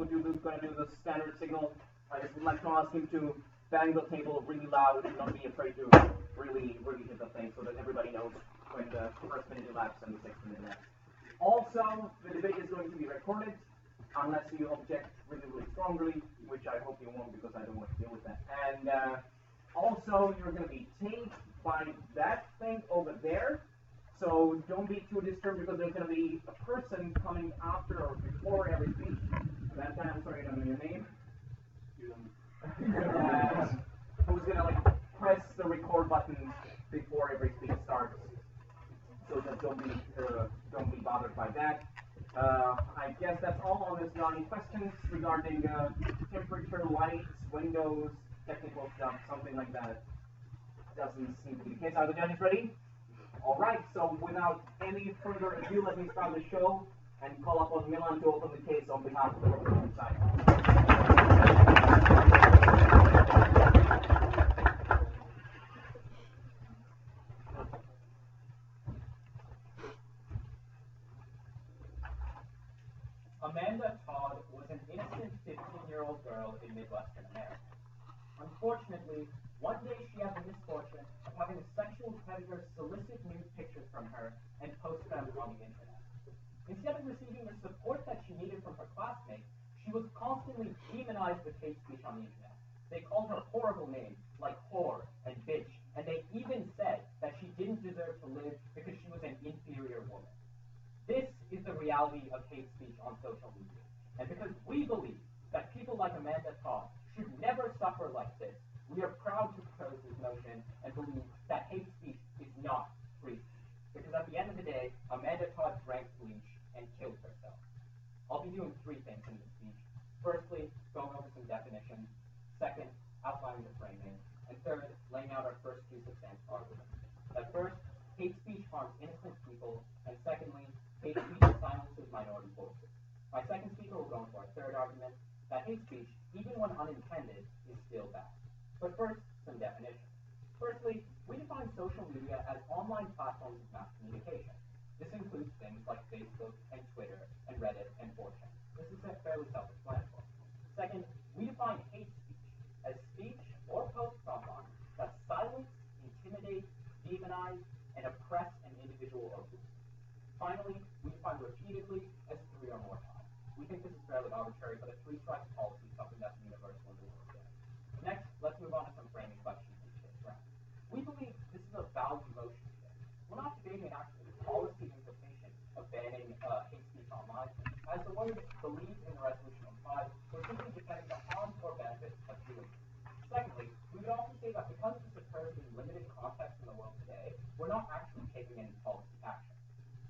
also going to do the standard signal. I just would like to ask him to bang the table really loud and not be afraid to really hit the thing so that everybody knows when the first minute elapsed and the 6th minute elapsed. Also, the debate is going to be recorded unless you object really strongly, which I hope you won't because I don't want to deal with that. And also, you're going to be taped by that thing over there. So don't be too disturbed because there's going to be a person coming after or before every speech. That guy, I'm sorry, I don't know your name. Who's going to like press the record button before every speech starts. So that don't be bothered by that. I guess that's all on this. Any questions regarding temperature, lights, windows, technical stuff, something like that? Doesn't seem to be the case. Are the judges ready? All right. So without any further ado, let me start the show and call upon Milan to open the case on behalf of the Republican side. Amanda Todd was an innocent 15-year-old girl in Midwestern America. Unfortunately, one day she had the misfortune of having a sexual predator solicit nude pictures from her and post them on the internet. Instead of receiving the support that she needed from her classmates, she was constantly demonized with hate speech on the internet. They called her horrible names like whore and bitch, and they even said that she didn't deserve to live because she was an inferior woman. This is the reality of hate speech on social media. And because we believe that people like Amanda Todd should never suffer like this, we are proud to propose this motion and believe that hate speech is not free speech. Because at the end of the day, Amanda Todd drank bleach and killed herself. I'll be doing 3 things in this speech. Firstly, going over some definitions. Second, outlining the framing. And third, laying out our first 2 succinct arguments. That first, hate speech harms innocent people. And secondly, hate speech silences minority voices. My second speaker will go into our third argument, that hate speech, even when unintended, is still bad. But first, some definitions. Firstly, we define social media as online platforms of mass communication. This includes things like Facebook and Twitter and Reddit and 4chan. This is fairly self-explanatory. Second, we define hate speech as speech or posts online that silence, intimidate, demonize, and oppress an individual or group. Finally, we define repeatedly as 3 or more times. We think this is fairly arbitrary, but a 3-strike policy is something that's universal in the world today. Next, let's move on to some framing questions in today's round. We believe this is a value motion today. We're not debating an actual policy implication of banning hate speech online. As the lawyers believe in the resolution on 5, we're simply defending the harms or benefits of doing it. Secondly, we would also say that because this occurs in limited context in the world today, we're not actually taking any policy action.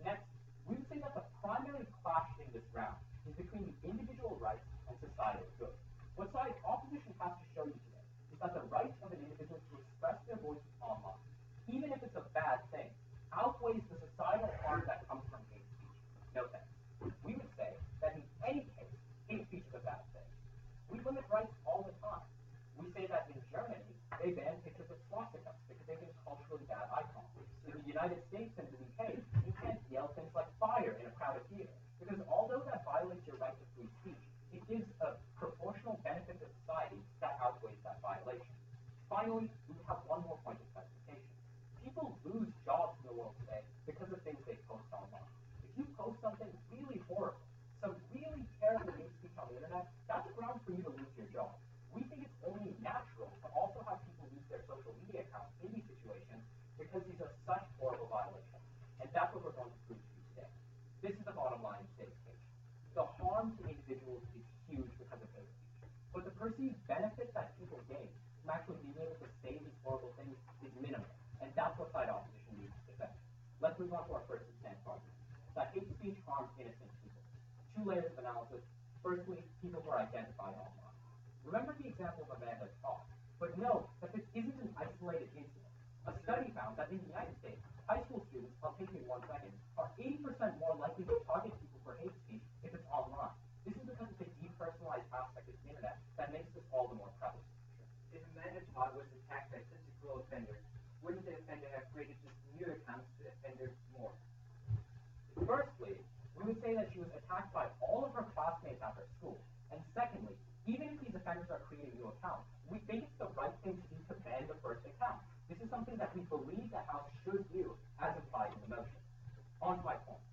Next, we would say that the primary clash in this round is between the individual rights and societal good. What side opposition has to show you today is that the right of an individual to express their voices online, even if it's a bad thing, outweighs the societal harm that comes from hate speech. No thanks. We would say that in any case, hate speech is a bad thing. We limit rights all the time. We say that in Germany, they ban pictures of swastikas because they think culturally bad icons. In the United States and the UK, you can't yell things like fire in a crowded theater because although that violates your right to free speech, it gives a proportional benefit to society that outweighs that violation. Finally, we have one more point of specification. People lose jobs in the world today because of things they post online. If you post something really horrible, some really terrible hate speech on the internet, that's grounds for you to lose your job. We think it's only natural to also have people lose their social media accounts in these situations because these are such horrible violations. And that's what we're going to prove to you today. This is the bottom line of today's case. The harm to individuals is huge because of hate speech. But the perceived benefit that people gain from actually being able to say these horrible things is minimal. And that's what side opposition needs to defend. Let's move on to our first substantive argument. That hate speech harms innocent people. 2 layers of analysis. Firstly, people who are identified online. Remember the example of Amanda Todd, but know that this isn't an isolated incident. A study found that in the United States, high school students, I'll take you in 1 second, are 80% more likely to target people for hate speech if it's online. This is because of the depersonalized aspect of the internet that makes this all the more prevalent. If Amanda Todd was attacked by such a cruel offender, wouldn't the offender have created just new accounts to offend more? Firstly, we would say that she was attacked by all of her classmates at her school, and Secondly, even if these offenders are creating new accounts, we think it's the right thing to do to ban the first account. This is something that we believe the House should do, as implied in the motion. On to my point.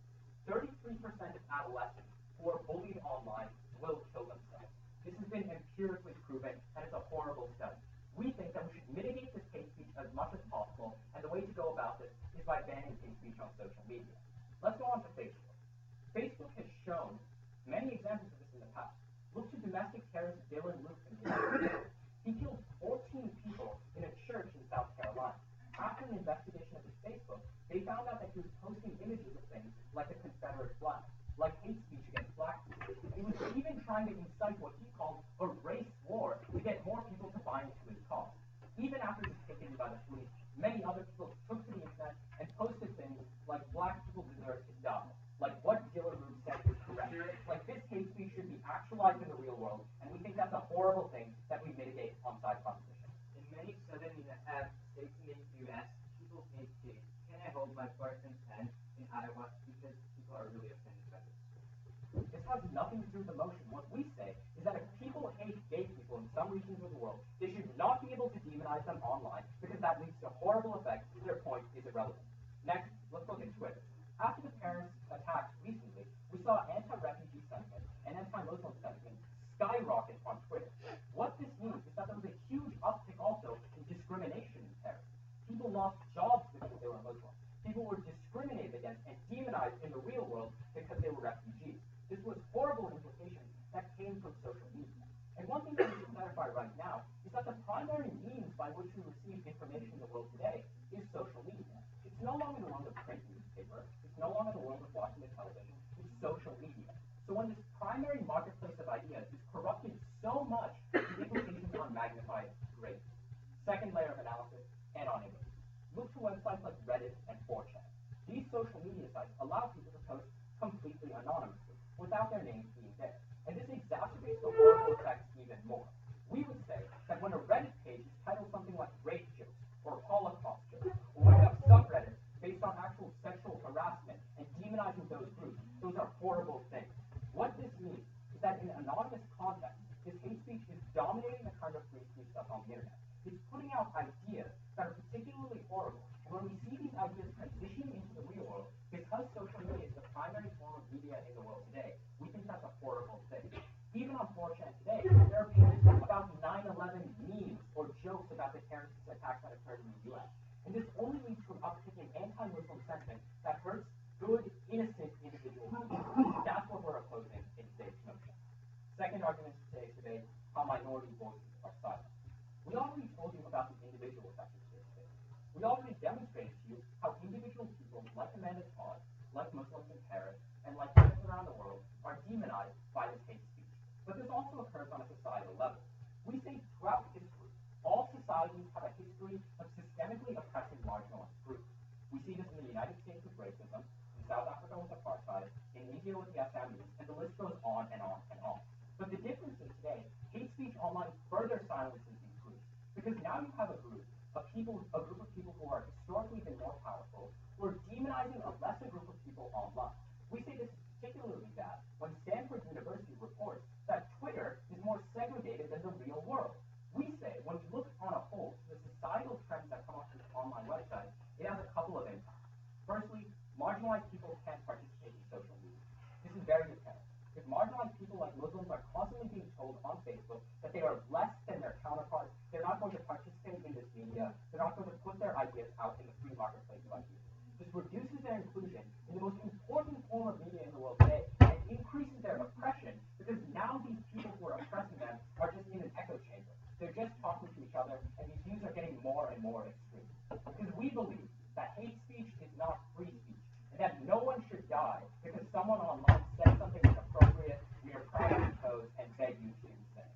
33% of adolescents who are bullied online will kill themselves. This has been empirically proven, and it's a horrible study. We think that we should mitigate this hate speech as much as possible, and the way to go about this is by banning hate speech on social media. Let's go on to Facebook. Facebook has shown many examples of this in the past. Look to domestic terrorist Dylan Luke in the United States. He killed 14 people in a church in South Carolina. After an investigation of his Facebook, they found out that he was posting images of things like a Confederate flag, like hate speech against black people. He was even trying to incite what he called a race war to get more people to buy into his cause. Even after he was taken by the police, many other people took to the internet and posted things like black people deserve to die, like what Dylan Luke said was correct. Like this hate speech should be actualized in the real world, and we think that's a horrible thing that we mitigate on side proposition. In many southern states in the U.S., people hate gays. Can I hold my person's hand in Iowa because people are really offended by this? This has nothing to do with emotion. What we say is that if people hate gay people in some regions of the world, they should not be able to demonize them online because that leads to horrible effects. Their point is irrelevant. Next, let's look at Twitter. After the parents' attacks recently, we saw anti-refugee sentiment and anti-Muslim sentiment skyrocket on Twitter. What this means is that there was a huge uptick also in discrimination in terror. People lost jobs because they were Muslim. People were discriminated against and demonized in the real world because they were refugees. This was horrible implications that came from social media. And one thing that we should clarify right now is that the primary means by which we receive information in the world today is social media. It's no longer the world of print newspaper. It's no longer the world of watching the television. It's social media. So when this primary marketplace of ideas is corrupted so much, the implications are magnified greatly. Second layer of analysis, anonymity. Look to websites like Reddit and 4chan. These social media sites allow people to post completely anonymously, without their names being there. And this exacerbates the horrible effects even more. We would say that when a Reddit page is titled something like rape jokes, or Holocaust jokes, or when you have subreddits based on actual sexual harassment and demonizing those groups, those are horrible things. What this means is that in anonymous context, this hate speech is dominating the kind of free speech stuff on the internet. It's putting out ideas that are particularly horrible. And when we see these ideas transitioning into the real world, because social media is the primary form of media in the world today, we think that's a horrible thing. Even on 4chan today, there are pages about 9/11 memes or jokes about the terrorist attacks that occurred in the U.S. And this only leads to an uptick in anti-Muslim sentiment that hurts good, innocent individuals. That's what we're opposing in today's motion. Second argument for today's debate, how minority voices are silenced. We already told you about the individual effects of this debate. We already demonstrated to you how individual people like Amanda Todd, like Muslims in Paris, and like people around the world are demonized by this hate speech. But this also occurs on a societal level. We say throughout history, all societies have a history of systemically oppressing marginalized groups. We see this in the United States with racism, in South Africa with apartheid, in India with the Assamese, and the list goes on and on and on. But the difference is today, hate speech online further silences these groups. Because now you have a group of people who are historically been more powerful, who are demonizing a lesser group of people online. We say this is particularly bad when Stanford University reports that Twitter is more segregated than the real world. We say when we look on a whole to the societal trends that come up from online websites, it has a couple of impacts. Firstly, marginalized people can't participate in social media. This is very apparent. If marginalized people like Muslims are constantly being told on Facebook that they are less than their counterparts, they're not going to participate in this media, they're not going to put their ideas out in the free marketplace of ideas. This reduces their inclusion in the most important form of media in the world today, and increases their oppression, because now these people who are oppressing them are just in an echo chamber. They're just talking to each other, and these views are getting more and more extreme. Because we believe that hate speech is not free speech, and that no one should die because someone online said something inappropriate. We are proud to oppose and beg you to do the same.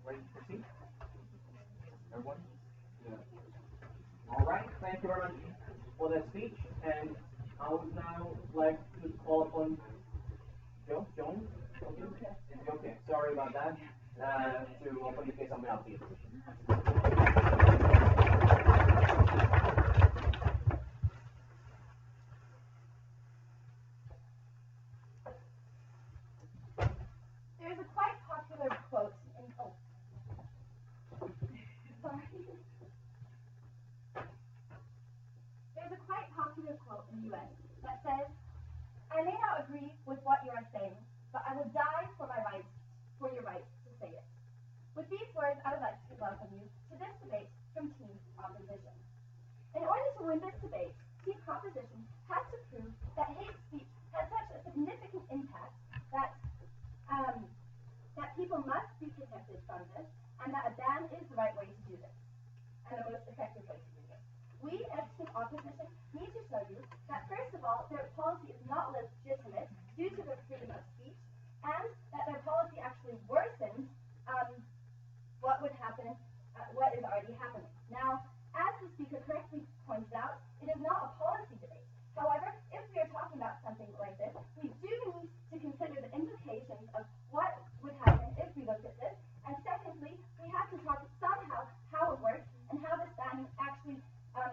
Ready to proceed? Everyone? Yeah. All right, thank you very much for that speech, and I would now like to call upon Jones. Okay. Okay, sorry about that. To open the case on behalf of the opposition. There's a quite popular quote in sorry. There's a quite popular quote in the US that says, "I may not agree with what you are saying, but I will die for your right to say it." With these words, I would like to welcome you to this debate from Team Opposition. In order to win this debate, Team Opposition has to prove that hate speech has such a significant impact that that people must be protected from this, and that a ban is the right way to do this, and the most effective way to do this. We, as Team Opposition, need to show you that, first of all, their policy is not legitimate due to their freedom of speech, and that their policy actually worsens what is already happening. Now, as the speaker correctly pointed out, it is not a policy debate. However, if we are talking about something like this, we do need to consider the implications of what would happen if we looked at this. And secondly, we have to talk somehow how it works and how this ban actually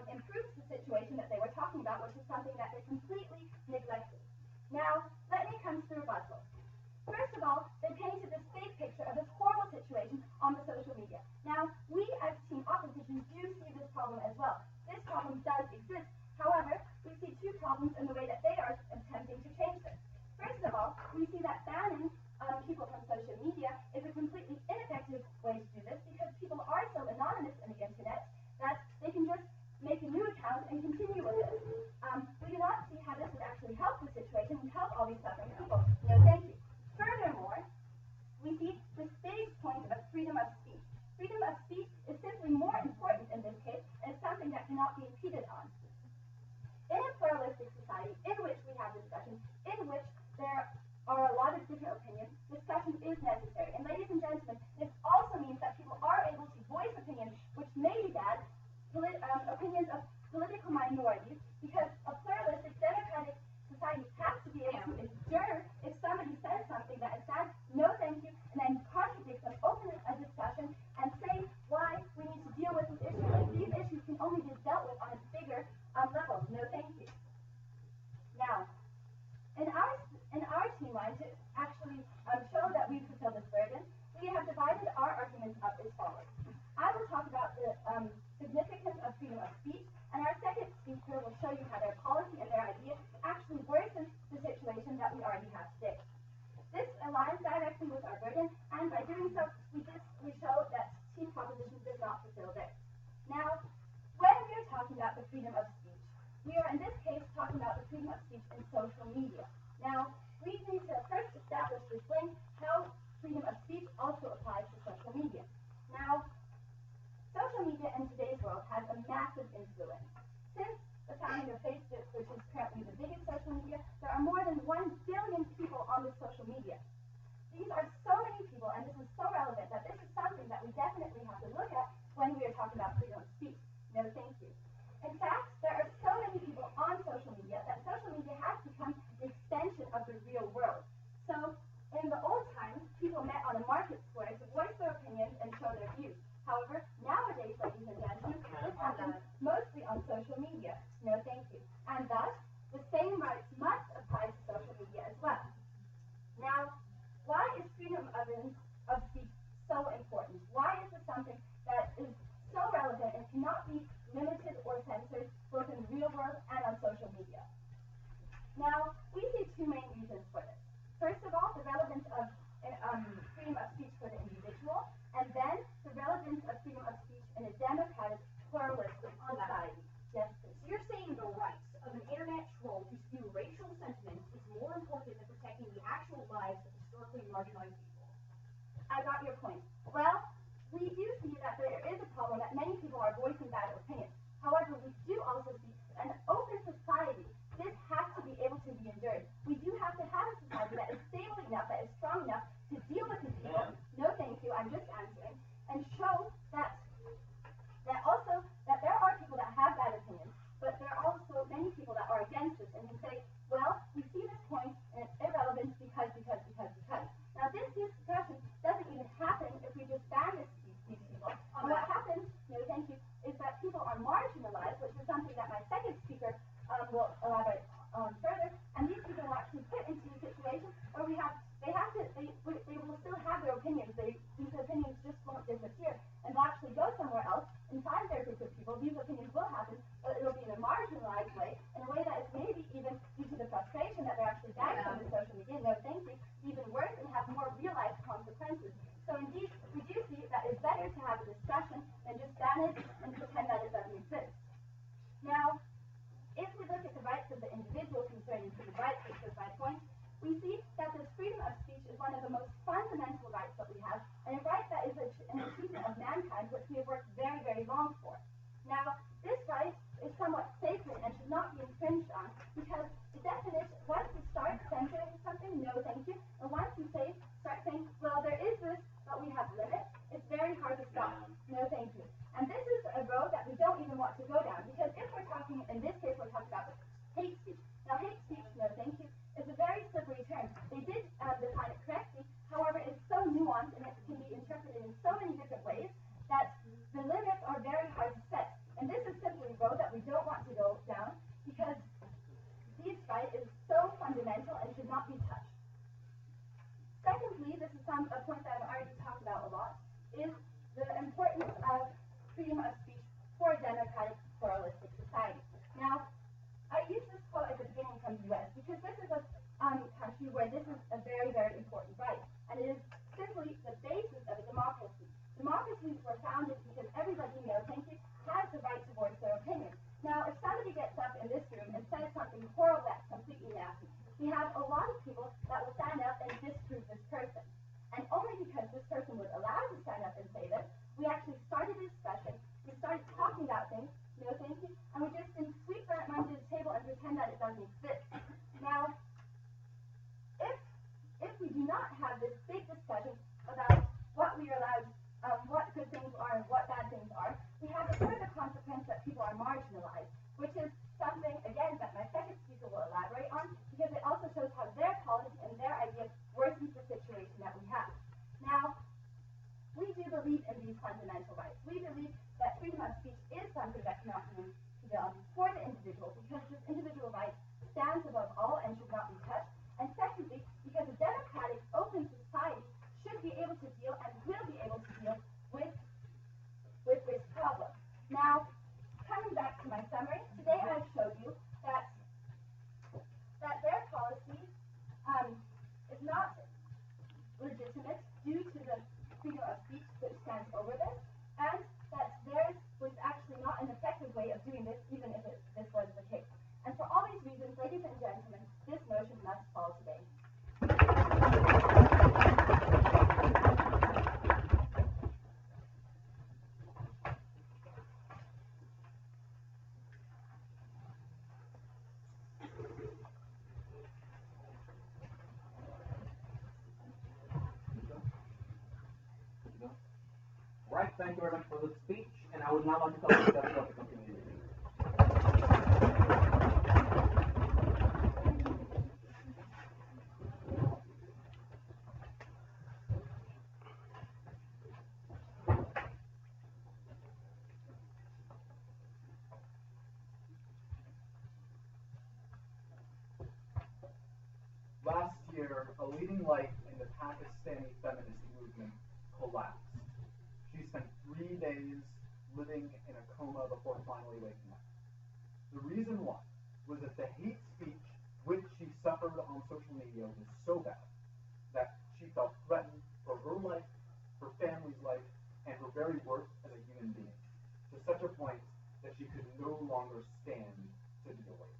improves the situation that they were talking about, which is something that they completely neglected. Now, let me come to the rebuttal. First of all, they painted this fake picture of this horrible situation on the social media. Now, we as Team Opposition do see this problem as well. This problem does exist. However, we see two problems in the way that they are attempting to change this. First of all, we see that banning people from social media is a completely ineffective way to do this because people are so anonymous in the internet that they can just make a new account and continue with it. We do not see how this would actually help the situation and help all these suffering people. No, thank you. Furthermore, we see this big point of freedom of speech. Freedom of speech is simply more important in this case, and it's something that cannot be impeded on. In a pluralistic society in which we have discussion, in which there are a lot of different opinions, discussion is necessary. And ladies and gentlemen, this also means that people are able to voice opinions which may be bad, opinions of political minorities, because a pluralistic, democratic society has to be able to endure if somebody says something that is bad, no thank you, and then contradict them, open a discussion, and say why we need to deal with these issues. And these issues can only be dealt with on a bigger level. No thank you. Now, in our team line, to actually show that we fulfill this burden, we have divided our arguments up as follows. I will talk about the significance of freedom of speech, and our second speaker will show you how their policy and their ideas actually worsen the situation that we already have today. This aligns directly with our burden, and by doing so, we show that Team Proposition does not fulfill theirs. Now, when we are talking about the freedom of speech, we are in this case talking about the freedom of speech in social media. Now, we need to first establish this link, how freedom of speech also applies to social media. Now, social media in today's world has a massive influence. Since the founding of Facebook, which is currently the biggest social media, there are more than 1 billion people on this social media. These are so many people, and this is so relevant that this is something that we definitely have to look at when we are talking about freedom of speech. No, thank you. In fact, there are so many people on social media that social media has become the extension of the real world. So, in the old times, people met on a market square to voice their opinions and show their views. However, nowadays, ladies and gentlemen, this happens mostly on social media. No, thank you. And thus, the same rights must apply to social media as well. Now, why is freedom of speech so important? Why is this something that is so relevant and cannot be limited or censored both in the real world and on social media? Now, we see two main reasons for this. First of all, the relevance of freedom of speech for the individual, and then the relevance of freedom of speech in a democratic, pluralistic society. Yes, please. So you're saying the rights of an internet troll to spew racial sentiments is more important than protecting the actual lives of historically marginalized people? I got your point. Well, we do see that there is a problem that many people are voicing bad opinions. However, we do also see an open society. This has to be able to be endured. We do have to have a society that is stable enough, that is strong enough to deal with these people. No, thank you. I'm just answering. And show that also that there are people that have bad opinions, but there are also many people that are against this and can say, well, we see this point and it's irrelevant because. Now, this gives suppression doesn't even happen if we just ban these people. And what happens, no thank you, is that people are marginalized, which is something that my second speaker will elaborate on further, and these people are actually put into a situation where they will still have their opinions. These opinions just won't disappear and will actually go somewhere else inside their group of people. These opinions will happen, but it'll be in a marginalized way, in a way that is maybe even due to the frustration that they're actually banned from the social media, no thank you, even worse and have more real-life consequences. So indeed, we do see that it's better to have a discussion than just ban it and pretend that it doesn't exist. Now, if we look at the rights of the individual concerning human rights, which was my point, we see that this freedom of speech is one of the most fundamental rights that we have, and a right that is an achievement of mankind, which we have worked very, very long for. Now, this right is somewhat sacred and should not be infringed on, because the definition, once you start censoring something, no thank you, and once you start saying, well, there is this, but we have limits, it's very hard to stop. No thank you. And this is a road that we don't even want to go down, because if we're talking, in this case, we're talking about hate speech. Now, hate speech, no thank you, is a very slippery term. They did define it correctly, however, it's so nuanced and it can be interpreted in so many different ways that the limits are very hard to set. And this is simply a road that we don't want to go down, because this right is so fundamental and should not be touched. Secondly, this is a point that I've already talked about a lot, is the importance of freedom of speech for a democratic, pluralistic society. Now, I use this quote at the beginning from the U.S. because this is a country where this is a very, very important right, and it is simply the basis of a democracy. Democracies were founded because everybody, no thank you, has the right to voice their opinion. Now, if somebody gets up in this room and says something horrible that's completely nasty, we have a lot of people that will stand up and disprove this person. And only because this person was allowed to stand up and say this, we actually started a discussion, we started talking about things, no thank you, and we just didn't sweep that under the table and pretend that it doesn't exist. Now, if we do not have this big discussion about what we are allowed, what good things are and what bad things are, we have a further consequence that people are marginalized, which is something, again, that my second speaker will elaborate on, because it also shows how their policy and their ideas worsens the situation that we have. Now, we do believe in these fundamental rights. We believe that freedom of speech is something that cannot be for the individual, because this individual right stands above all and should not be touched. And secondly, because a democratic, open society should be able to deal and will be able to deal with this problem. Now, coming back to my summary, today I've showed you that their policy is not legitimate due to the freedom of speech which stands over this, and that theirs was actually not an effective way of doing this, even if this was the case. And for all these reasons, ladies and gentlemen, this motion must fall today. Right, thank you very much for the speech, and I would now like to call the deputy of the community. Last year, a leading light in the Pakistani feminist movement collapsed. She spent 3 days living in a coma before finally waking up. The reason why was that the hate speech which she suffered on social media was so bad that she felt threatened for her life, her family's life, and her very worth as a human being, to such a point that she could no longer stand to be awake.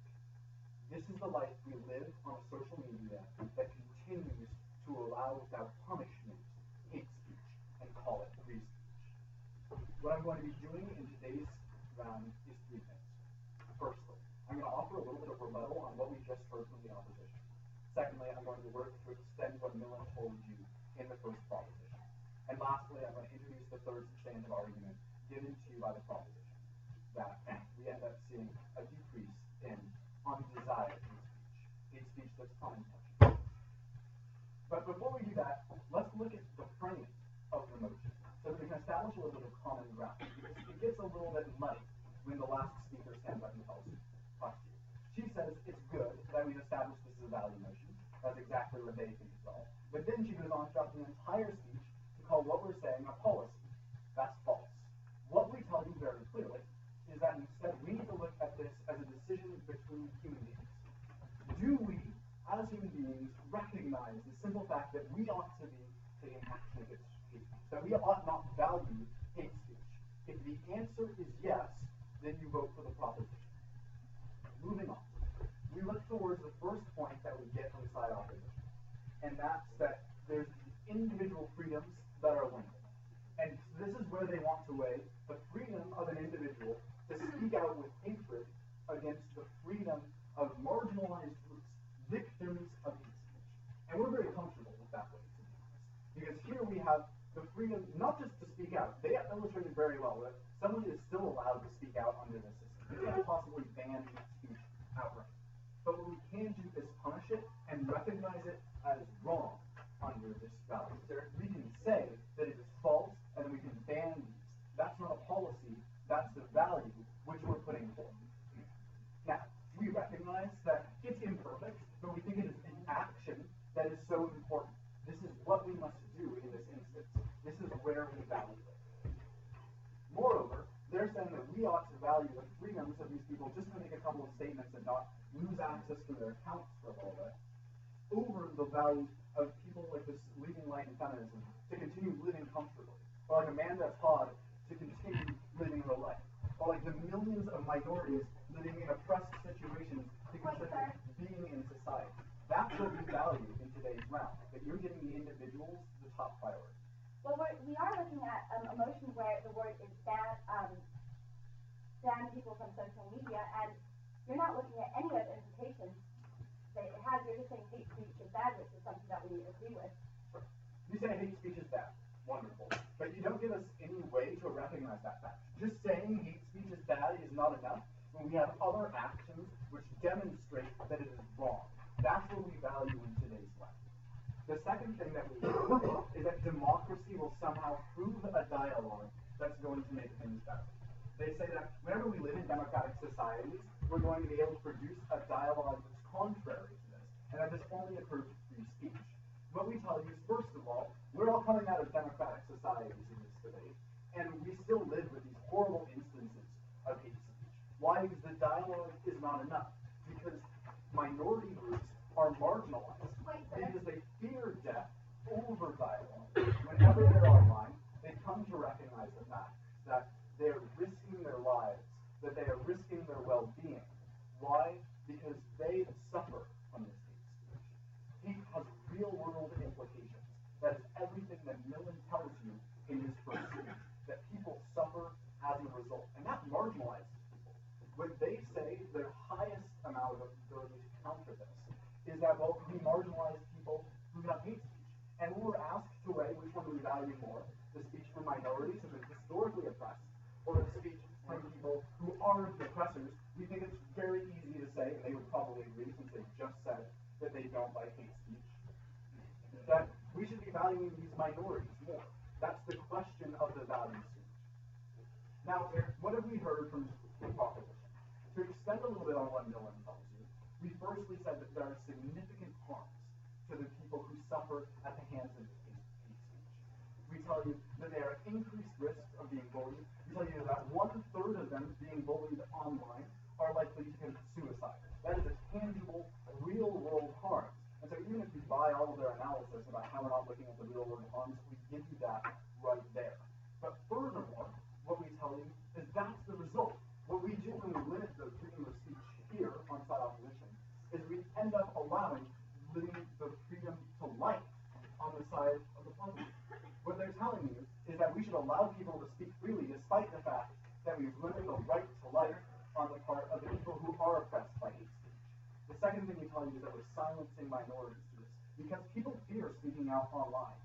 This is the life we live on social media that continues to allow without punishment hate speech and call it free speech. What I'm going to be doing in today's round is 3 things. Firstly, I'm going to offer a little bit of rebuttal on what we just heard from the opposition. Secondly, I'm going to work to extend what Millen told you in the first proposition. And lastly, I'm going to introduce the third substantive argument given to you by the proposition, that we end up seeing a decrease in undesired hate speech that's unintentional. But before we do that, let's let's look at the framing of the motion so that we can establish a little bit of common ground. Because it gets a little bit muddy when the last speaker stands up and talks to you. She says it's good that we've established this is a value motion. That's exactly what they think as well. But then she goes on throughout the entire speech to call what we're saying a policy. That's false. What we tell you very clearly is that instead we need to look at this as a decision between human beings. Do we, as human beings, recognize the simple fact that we ought to be taking action against hate speech, that we ought not value hate speech? If the answer is yes, then you vote for the proposition. Moving on. We look towards the first point that we get from side opposition, and that's that there's individual freedoms that are limited. And this is where they want to weigh the freedom of an individual to speak out with hatred against the freedom of marginalized groups, victims of hate speech. And we're very comfortable with that way, to be honest. Because here we have the freedom not just to speak out. They illustrated very well that someone is still allowed to speak out under this system. You can't possibly ban hate speech outright. But what we can do is punish it and recognize it as wrong under this value. We can say that it is false and we can ban these. That's not a policy, that's the value which we're putting forth. Now, we recognize that it's imperfect, but we think it is the action that is so important. This is what we must do in this instance. This is where we value it. Moreover, they're saying that we ought to value the freedoms of these people just to make a couple of statements and not lose access to their accounts for a little bit, over the values of people like this leading light in feminism to continue living comfortably, or like Amanda Todd to continue living her life, or like the millions of minorities living in oppressed situations to consider being in society. That's what we value in today's round, that you're giving the individuals the top priority. Well, we are looking at a motion where the word is ban people from social media, and you're not looking at any of the implications that it has. You're just saying hate speech is bad, which is something that we agree with. You say hate speech is bad. Wonderful. But you don't give us any way to recognize that fact. Just saying hate speech is bad is not enough when we have other actions which demonstrate that it is wrong. That's what we value in today's life. The second thing that we do is that democracy will somehow prove a dialogue that's going to make things better. They say that whenever we live in democratic societies, we're going to be able to produce a dialogue that's contrary to this, and that this only occurs with free speech. What we tell you is, first of all, we're all coming out of democratic societies in this debate, and we still live with these horrible instances of hate speech. Why? Because the dialogue is not enough. Because minority groups are marginalized. Because they fear death over dialogue. Whenever they're online, they come to recognize the fact that they're risking their lives, that they are risking their well-being. Why? Because they suffer from this hate speech. Hate has real-world implications. That is everything that Millen tells you in his first speech, that people suffer as a result. And that marginalizes people. When they say their highest amount of ability to counter this is that, well, we marginalize people who have hate speech. And when we're asked to weigh which one do we value more, the speech from minorities who have been historically oppressed, or the speech from people who are the oppressors, we think it's very easy to say, and they would probably agree since they just said that they don't like hate speech, that we should be valuing these minorities more. That's the question of the value speech. Now, what have we heard from the proposition? To extend a little bit on what Millen tells you, we firstly said that there are significant harms to the people who suffer at the hands of hate speech. We tell you that there are increased risks of being bullied. We tell you that 1/3 of them being bullied online are likely to commit suicide. That is a tangible, real-world harm. And so even if you buy all of their analysis about how we're not looking at the real-world harms, we give you that right there. But furthermore, what we tell you is that's the result. What we do when we limit the freedom of speech here on side opposition is we end up allowing limiting the freedom to life on the side of the public. What they're telling you is that we should allow people to speak freely despite the fact that we've limited the right to life on the part of the people who are oppressed by hate speech. The second thing we tell you is that we're silencing minorities to this because people fear speaking out online.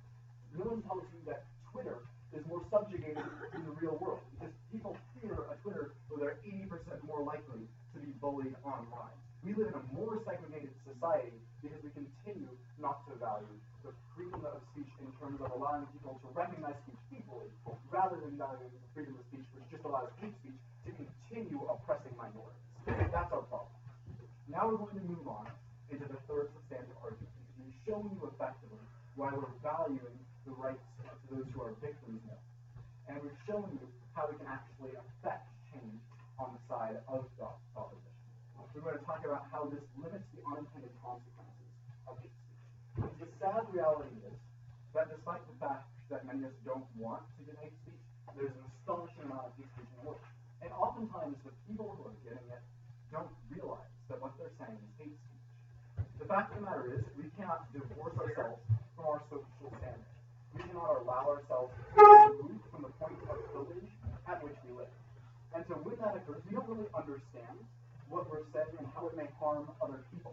Millen tells you that Twitter is more subjugated in the real world because people fear a Twitter where they're 80% more likely to be bullied online. We live in a more segregated society because we continue not to value the freedom of speech in terms terms of allowing people to recognize speech equally, rather than valuing the freedom of speech, which just allows hate speech to continue oppressing minorities. That's our problem. Now we're going to move on into the third substantive argument. We've shown you effectively why we're valuing the rights to those who are victims more. And we've shown you how we can actually affect change on the side of the opposition. We're going to talk about how this limits the unintended consequences of hate speech. The sad reality is that despite the fact that many of us don't want to get hate speech, there's an astonishing amount of hate speech in the world. And oftentimes the people who are getting it don't realize that what they're saying is hate speech. The fact of the matter is, we cannot divorce ourselves from our social standing. We cannot allow ourselves to move from the point of privilege at which we live. And so when that occurs, we don't really understand what we're saying and how it may harm other people.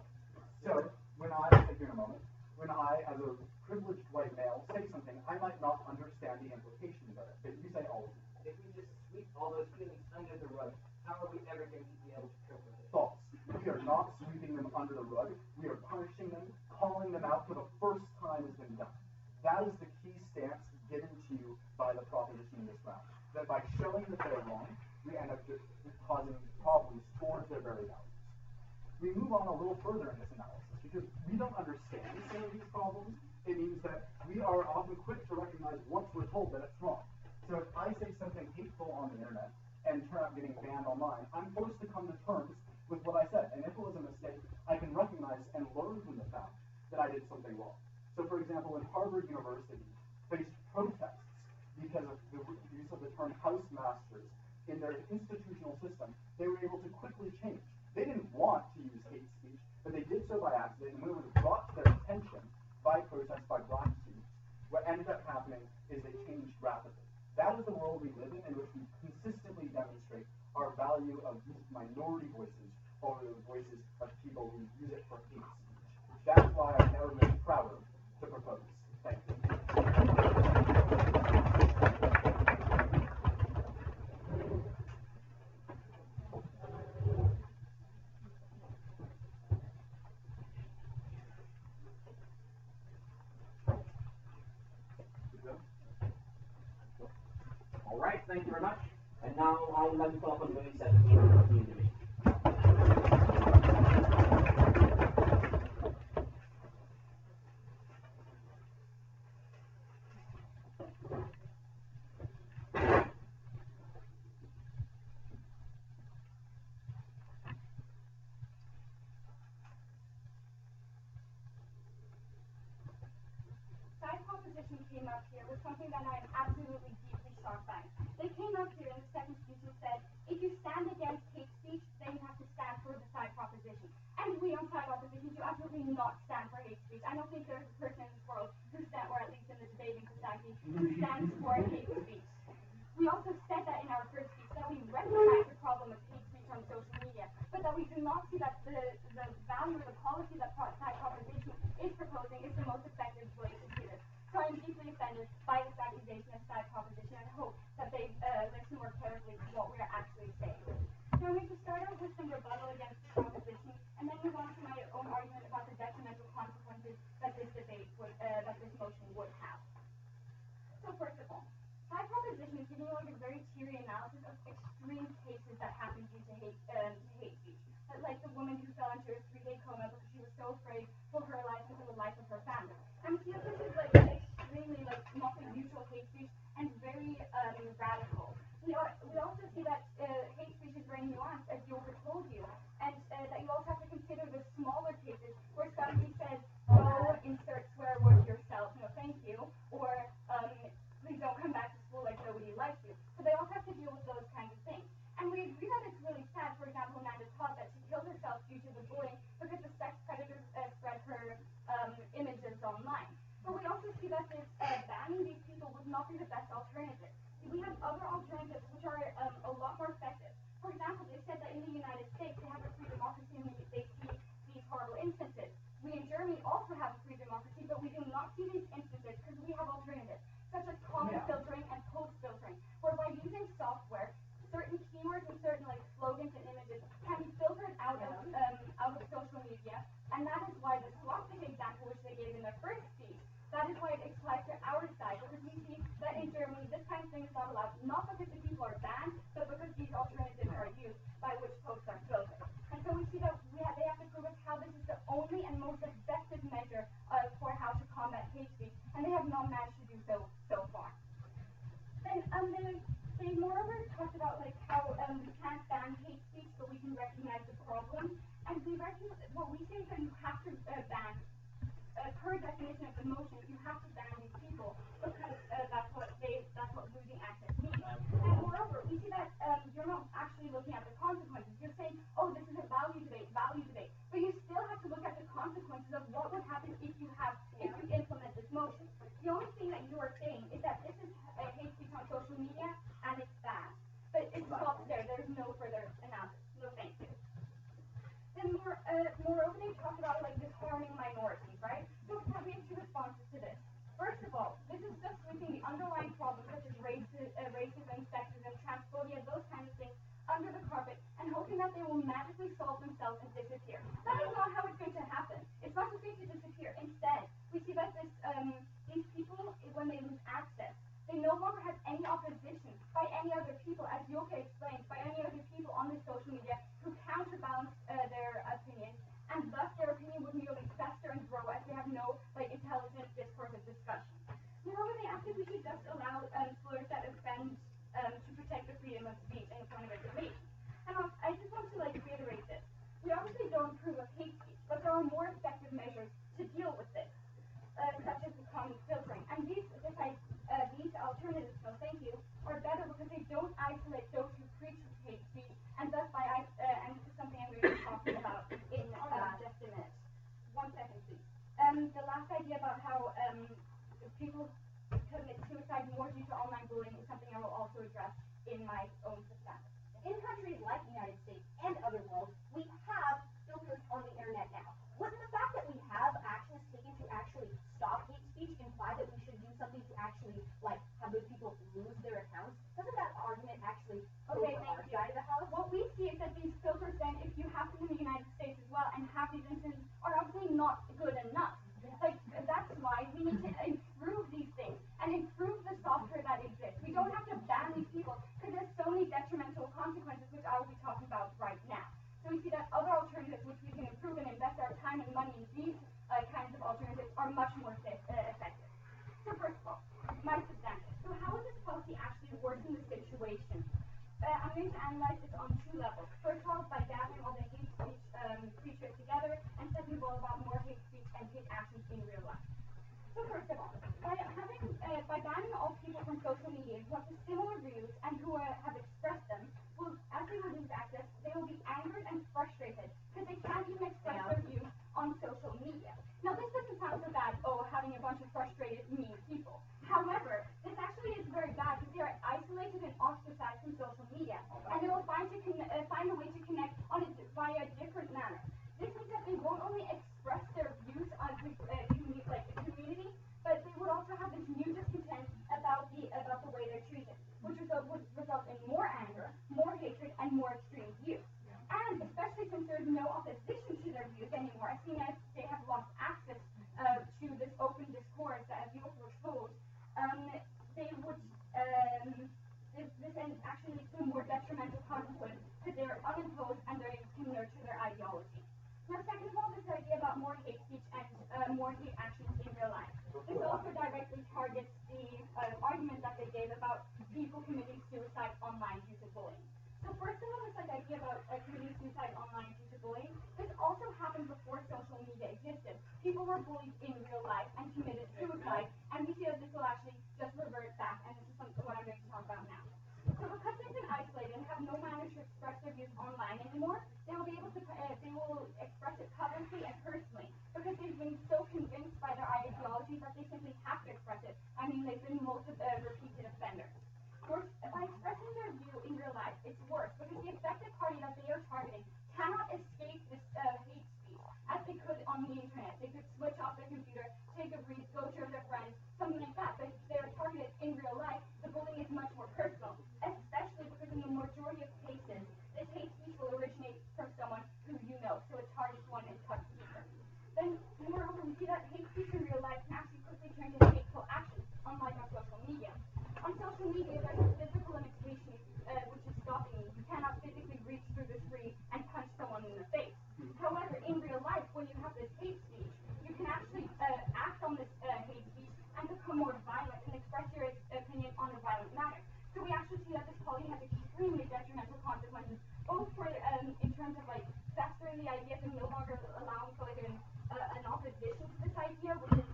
So when I, in a moment, when I, as a privileged white male, say something, I might not understand the implications of it, but you say all of it. If we just sweep all those feelings under the rug, how are we ever going to be able to cope with it? False. We are not sweeping them under the rug. We are punishing them, calling them out for the first time has been done. That is the key stance given to you by the proposition in this round. That by showing that they're wrong, we end up just causing problems towards their very values. We move on a little further in this analysis because we don't understand some of these problems. It means that we are often quick to recognize once we're told that it's wrong. So if I say something hateful on the internet and turn out getting banned online, I'm forced to come to terms with what I said. And if it was a mistake, I can recognize and learn from the fact that I did something wrong. So for example, when Harvard University faced protests because of the use of the term house-masters in their institutional system, they were able to quickly change. They didn't want to use hate speech, but they did so by accident, and when it was brought to their attention by protests by black students, what ended up happening is they changed rapidly. That is the world we live in which we consistently demonstrate our value of minority voices over the voices of people who use it for hate speech. That's why I've never been prouder to propose. Thank you. All right, thank you very much. And now I would like to call upon Louis at the beginning of the debate. Side proposition came up here was something that I am absolutely deeply shocked by. They came up here in the second speech and said, if you stand against hate speech, then you have to stand for the side proposition. And we on side opposition do absolutely not stand for hate speech. I don't think there's a person in this world who stands, or at least in the debating society, who stands for hate speech. We also said that in our first speech, that we recognize the problem of hate speech on social media, but that we do not see that the value or the policy that side proposition is proposing is the most effective way to do this. So I'm deeply offended by this accusation of side proposition and hope that they listen more carefully to what we are actually saying. So I'm going to start out with some rebuttal against the proposition and then move on to my own argument about the detrimental consequences that this debate would, that this motion would have. So first of all, side proposition is giving you like a very teary analysis of extreme cases that happen due to hate speech. Like the woman who fell into a 3-day coma because she was so afraid for her life and for the life of her family. And we see that this is like extremely like multi-mutual hate speech and very radical. We also see that hate speech is very nuanced, as Gilbert told you, and that you also have to consider the smaller cases where somebody says, "Go insert swear word yourself, no thank you," or "Please don't come back to school like nobody likes you." So they also have to deal with those kinds of things. And we agree that it's really sad. For example, Amanda Todd, that she killed herself due to the bullying because the sex predators spread her images online. But we also see that this banning these people would not be the best alternative. We have other alternatives which are a lot more effective. For example, they said that in the United States they have a free democracy and they see these horrible instances. We in Germany also have a free democracy, but we do not see these instances because we have alternatives, such as comment filtering and post filtering, whereby using software, certain keywords and certain like slogans and images can be filtered out of social media, and that is why the swastika example which they gave in their first speech, that is why it applies to our allowed, not because the people are banned, but because these alternatives are used by which posts are filtered. And so we see that they have to prove us how this is the only and most effective measure for how to combat hate speech, and they have not managed to do so far. Then they moreover talked about like how we can't ban hate speech, but we can recognize the problem. And we recognize what we say is that you have to ban, per definition of the motion, you have to ban these people because that's what losing access means. And moreover, we see that you're not actually looking at the consequences. You're saying, oh, this is a value debate, but you still have to look at the consequences of what would happen if you implement this motion. The only thing that you are saying is that this is hate speech on social media and it's bad. But it stops there. There's no further analysis. No thank you. Then moreover, they talk about like disarming minorities, right? So we have two responses to this. First of all, this is just sweeping the underlying problems such as racism, sexism, transphobia, those kinds of things under the carpet and hoping that they will magically solve themselves and disappear. That is not how it's going to happen. It's not just going to disappear. Instead, we see that these people, when they lose access, they no longer have any opposition by any other people, as Yoke explained, by any other people on the social media who counterbalance their opinions, and thus their opinion would merely fester and grow as they have no intelligent discourse of discussion. Moreover, they asked if we should just allow slurs that offend to protect the freedom of speech in front of a debate. And I just want to reiterate this. We obviously don't approve of hate speech, but there are more effective measures to deal with this, such as the common filtering. And these alternatives, no thank you, are better because they don't isolate those who preach hate speech, and thus and this is something I'm going to be talking about in just a minute. 1 second, please. The last idea about how people commit suicide more due to online bullying is something I will also address in my own substantive. In countries like the United States and other worlds, we have filters on the internet now. Wouldn't the fact that we have actions taken to actually stop hate speech imply that we should do something to actually have those people lose their accounts? Doesn't that argument actually go Okay, for our thank you. side of the house? What we see is that these filters then, if you have them in the United States as well and have these instances, are obviously not good enough. That's why we need to improve these things and improve the software that exists. We don't have to ban these people because there's so many detrimental consequences, which I will be talking about right now. So we see that other alternatives which we can improve and invest our time and money in these kinds of alternatives are much more effective. So first of all, my substantive. So how would this policy actually worsen the situation? I'm going to analyze this on 2 levels. First of all, by gathering all the hate speech creatures together, and second of all, about more hate speech and hate actions in real life. So first of all, by banning all people from social media who have similar views and who have expressed them, as they will lose access, they will be angered and frustrated because they can't even express their views on social media. Now this doesn't sound so bad, having a bunch of frustrated, mean people. However, this actually is very bad because they are isolated and ostracized from social media, and they will find a way to connect via a different manner. This means that they won't only express their views on community, but they would also have this new discontent about the way they're treated, which would result in more anger, more hatred, and more extreme views. And especially since there's no opposition to their views anymore, as soon as they have lost access to this open discourse that you were exposed, they would this actually leads to a more detrimental consequence because they are unimposed and they can nurture their ideology. Now, second of all, this idea about more hate speech and more hate actions in real life. This also directly targets the argument that they gave about people committing suicide online due to bullying. So first of all, this idea about committing suicide online due to bullying, this also happened before social media existed. People were bullied in real life and committed suicide, and we see that this will actually just revert back, and this is what I'm going to talk about now. So because they've been isolated and have no manner to express their views online anymore, they will be able to express it publicly and personally because they've been so convinced by their ideology that they simply have to express it. I mean, they've been repeated offenders. By expressing their view in real life, it's worse because the affected party that they are targeting cannot escape this hate speech as they could on the internet. They could switch off their computer, take a break, go to their friends, something like that. But if they are targeted in real life, the bullying is much more personal, especially because in the majority of cases, this hate speech will originate from someone who you know, so it targets one and cuts deeper. Then, moreover, we see that hate speech in real life can actually quickly turn into hateful actions, unlike on social media. On social media, there's a physical express your opinion on a violent matter. So we actually see that this policy has extremely detrimental consequences, both for in terms of like festering the ideas and no longer allowing for like an opposition to this idea, which is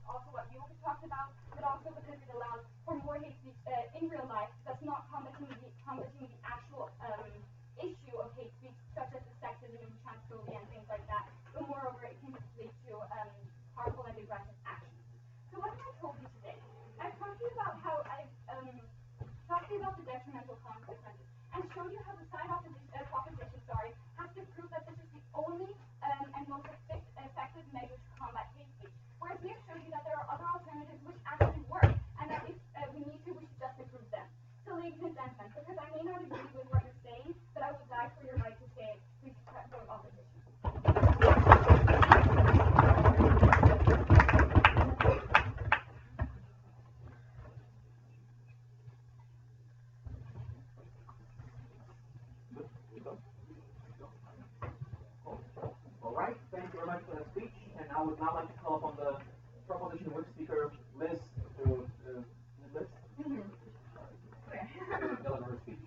also what you talked about, but also because it allows for more hate speech in real life that's not combating the actual issue of hate speech, such as the sexism and transphobia and things like that. But moreover, it can lead to harmful and aggressive actions. So what have I told you today? I've talked to you about how I've talked to you about the detrimental consequences and showed you how the side proposition, has to prove that this is the only and most effective measure to combat hate speech. Whereas we have showed you that there are other alternatives which actually work, and that if we need to, we should just improve them. So ladies and gentlemen, because I may not agree with what you're saying, but I will die for your right to say it, please press vote opposition. All right, thank you very much for that speech, and I would now like to call upon the proposition whip speaker, Liz, to Liz? To deliver her speech.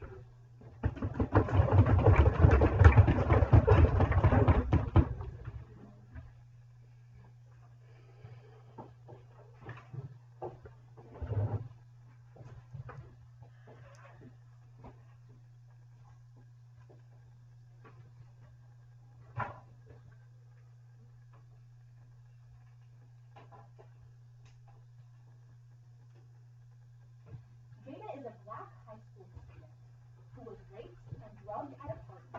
Jada is a black high school student who was raped and drugged at a party.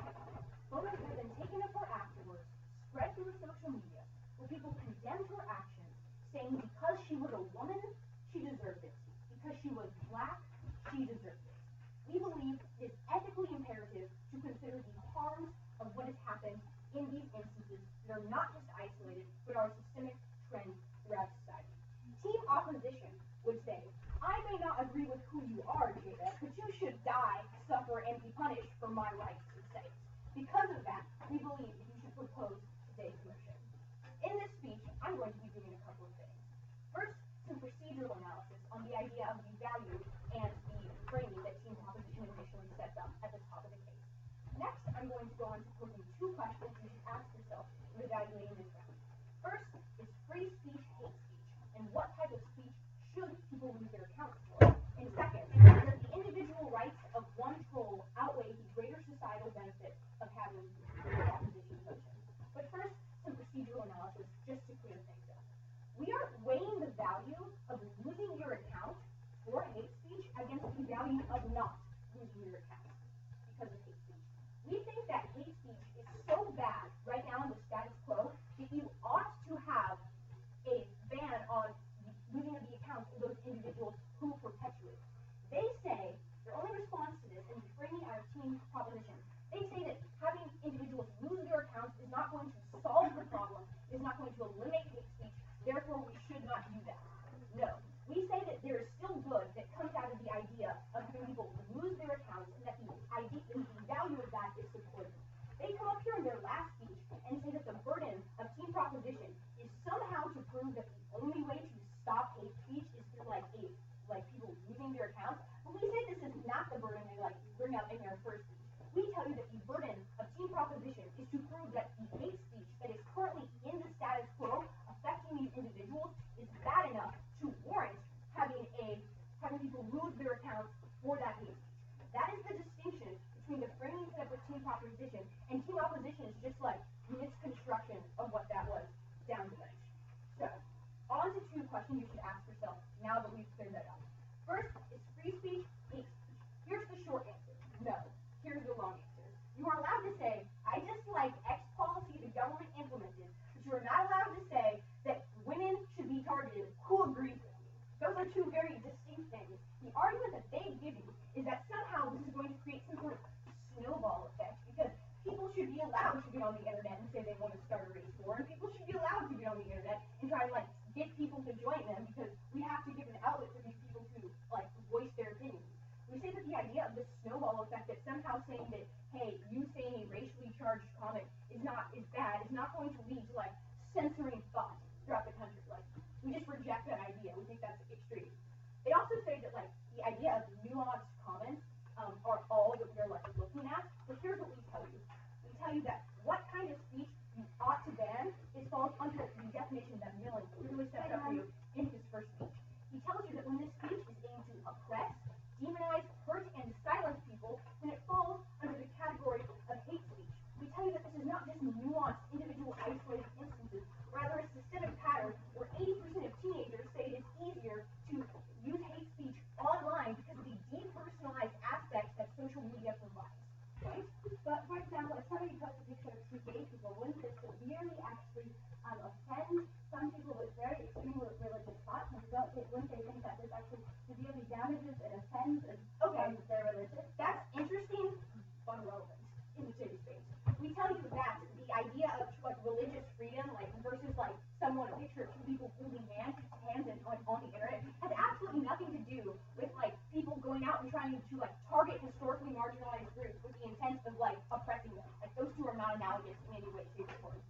Photos have been taken of her afterwards, spread through social media, where people condemned her actions, saying because she was a woman, she deserved it. Because she was black, she deserved it. We believe it is ethically imperative to consider the harms of what has happened in these instances that are not just isolated, but are systemic trends throughout society. Team opposition would say, I may not agree with who you are, Jada, but you should die, suffer, and be punished for my rights to say it. Because of that, we believe you should propose today's motion. In this speech, I'm going to be doing a couple of things. First, some procedural analysis on the idea of the value and the framing that team opposition initially sets up at the top of the case. Next, I'm going to go on to posing two questions you should ask yourself when evaluating this round. First, is free speech hate speech, and what type of speech should people lose their accounts for? And second, does the individual rights of one troll outweigh the greater societal benefit of having the opposition motion? But first, some procedural analysis just to clear things up. We are weighing the value of losing your account for hate speech against the value of not losing your account because of hate speech. We think that hate speech is so bad right now in the status quo that you ought to have a ban on losing of the accounts of those individuals who perpetuate. They say, their only response to this, and framing our team proposition, they say that having individuals lose their accounts is not going to solve the problem, is not going to eliminate hate speech, therefore we should not do that. No. We say that there is still good that comes out of the idea of having people lose their accounts, and that the value of that is supported. They come up here in their last speech and say that the burden of team proposition is somehow to prove that the only way to stop hate speech is through like people losing their accounts. But we say this is not the burden they bring up in their first speech. We tell you that the burden of team proposition is to prove that the hate speech that is currently in the status quo affecting these individuals is bad enough to warrant having people lose their accounts for that hate speech. That is the distinction between the framing set up with team proposition, and team opposition is just like misconstruction of what that was down the bench. So, on to two questions you should ask yourself now that we've cleared that up. First, is free speech hate speech? Here's the short answer. No. Here's the long answer. You are allowed to say, I dislike X policy the government implemented, but you are not allowed to say that women should be targeted. Who agrees with me? Those are two very distinct things. The argument that they give you is that somehow this is going to create some sort of snowball effect, because people should be allowed to get on the internet and say they want to start a race war, and people should be allowed to get on the internet and try to get people to join them, because we have to give an outlet for these people to voice their opinions. We say that the idea of the snowball effect, that somehow saying that, hey, you saying a racially charged comment is bad, is not going to lead to censoring thought throughout the country. We just reject that idea. We think that's extreme. They that like the idea of nuanced comments are all that we're like looking at. But here's what we tell you. We tell you that what kind of speech you ought to ban is falls under the definition that Millen clearly sets up for you in his first speech. He tells you that when this speech is aimed to oppress, demonize, hurt, and silence people, then it falls under the category of hate speech. We tell you that this is not just nuanced, individual, isolated instances, rather a systemic pattern where 80% of teenagers say it is easier to use hate speech online because of the depersonalized aspect that social media provides. Right? But for example, if somebody posts a picture of two gay people, wouldn't this severely actually offend some people with very extreme religious thoughts? And wouldn't they think that this actually severely damages and offends their religion? That's interesting, but irrelevant in today's space. We tell you that the idea of like religious freedom, like versus like a picture of two people holding hands on the internet, has absolutely nothing to do with like people going out and trying to like target historically marginalized groups with the intent of like oppressing them. Like those two are not analogous in any way, shape, or form.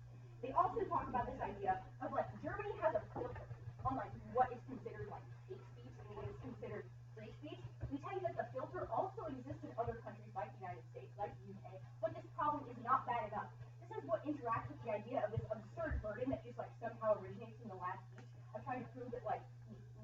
They also talk about this idea of like Germany has a filter on like what is considered like hate speech and what is considered free speech. We tell you that the filter also exists in other countries like the United States, like the UK, but this problem is not bad enough. This is what interacts with the idea of this absurd burden that just like somehow originates in the last speech of trying to prove that like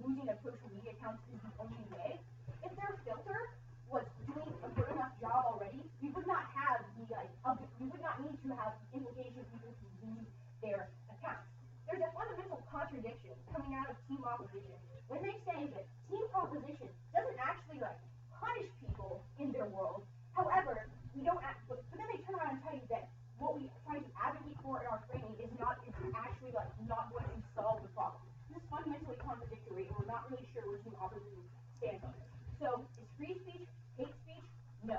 losing of social media accounts is the only way. If their filter was doing a good enough job already, we would not have the like we would not need to have the implication of people who lose their accounts. There's a fundamental contradiction coming out of team opposition when they say that team opposition doesn't actually like punish people in their world. However, we don't but then they turn around and tell you that what we try to advocate for in our framing is actually like not going to solve the problem. This is fundamentally contradictory, and we're not really sure where team opposition stands on this. So, is free speech hate speech? No.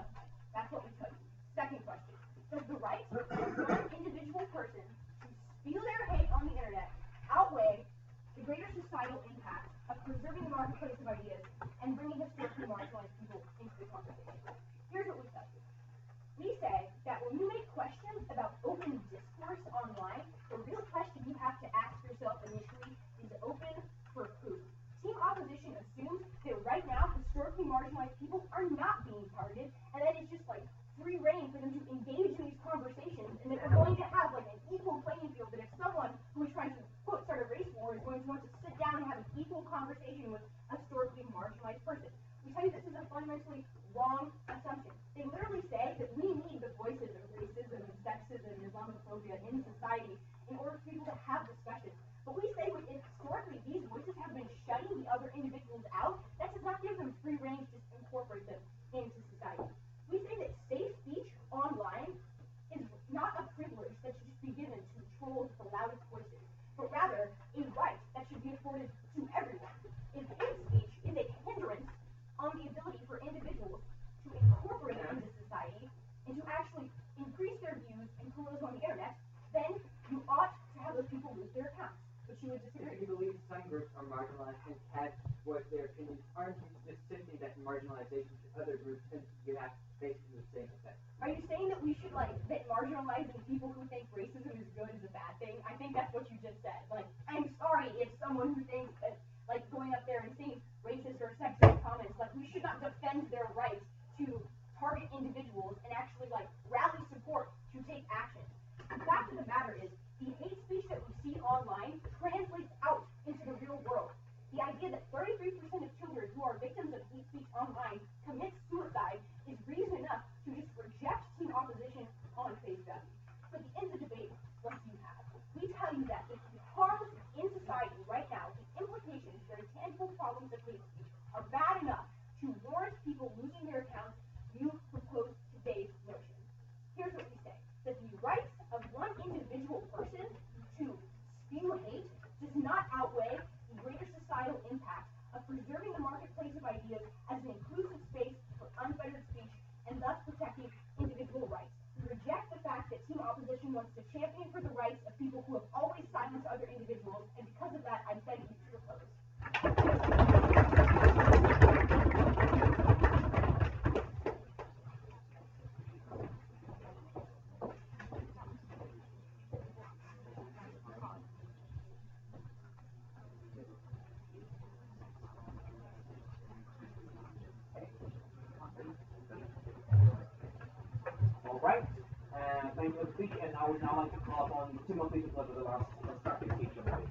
That's what we tell you. Second question. Does the right of one individual person to spew their hate on the internet outweigh the greater societal impact of preserving the marketplace of ideas and bringing historically marginalized people into the conversation? Here's what we tell you. We say that when you make questions about open discourse online, the real question you have to ask yourself initially is open for who? Team opposition assumes that right now historically marginalized people are not being targeted, and that it's just like free reign for them to engage in these conversations, and that we're going to have like an equal playing field, that if someone who is trying to start a race war is going to want to sit down and have an equal conversation with a historically marginalized person. We tell you this is a fundamentally wrong assumption. They literally say that we need the voices of racism and sexism and Islamophobia in society in order for people to have discussions. But we say if historically these voices have been shutting the other individuals out, that does not give them free reign to just incorporate them into society. We say that safe speech online is not a privilege that should just be given to trolls with the loudest voices, but rather a right that should be afforded to everyone. If hate speech is a hindrance on the ability for individuals to incorporate it into society and to actually increase their views and pluralism on the internet, then you ought to have those people lose their accounts. But you would disagree. If you believe some groups are marginalized and can't voice their opinions, aren't you just shifting that marginalization to other groups and you have basically the same effect? Are you saying that we should that marginalizing people who think racism is good is a bad thing? I think that's what you just said. Like, I'm sorry if someone who thinks that going up there and saying racist or sexist comments, we should not defend their right to target individuals and actually rally support to take action. The fact of the matter is, the hate speech that we see online translates out into the real world. The idea that 33% of children who are victims of hate speech online commit suicide is reason enough to just reject team opposition on face value. So the end of the debate, what do you have? We tell you that if the harms in society right now, the implications, very tangible problems of hate speech are bad enough to warrant people losing their accounts, you propose today's motion. Here's what we say, that the rights of one individual person to spew hate does not outweigh the greater societal impact of preserving the marketplace of ideas as an inclusive space for unfettered speech and thus protecting individual rights. We reject the fact that team opposition wants to champion for the rights of people who have always silenced other individuals, and because of that, I beg you to oppose. speech, and I would now like to call upon Timothy to deliver the last constructive speech of the day.